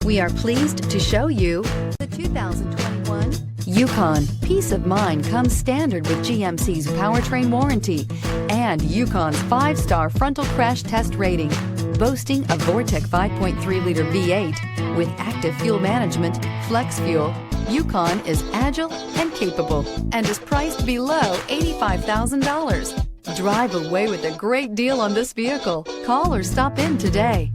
We are pleased to show you the 2021 Yukon. Peace of mind comes standard with GMC's powertrain warranty and Yukon's 5-star frontal crash test rating. Boasting a Vortec 5.3-liter V8 with active fuel management, flex fuel, Yukon is agile and capable and is priced below $85,000. Drive away with a great deal on this vehicle. Call or stop in today.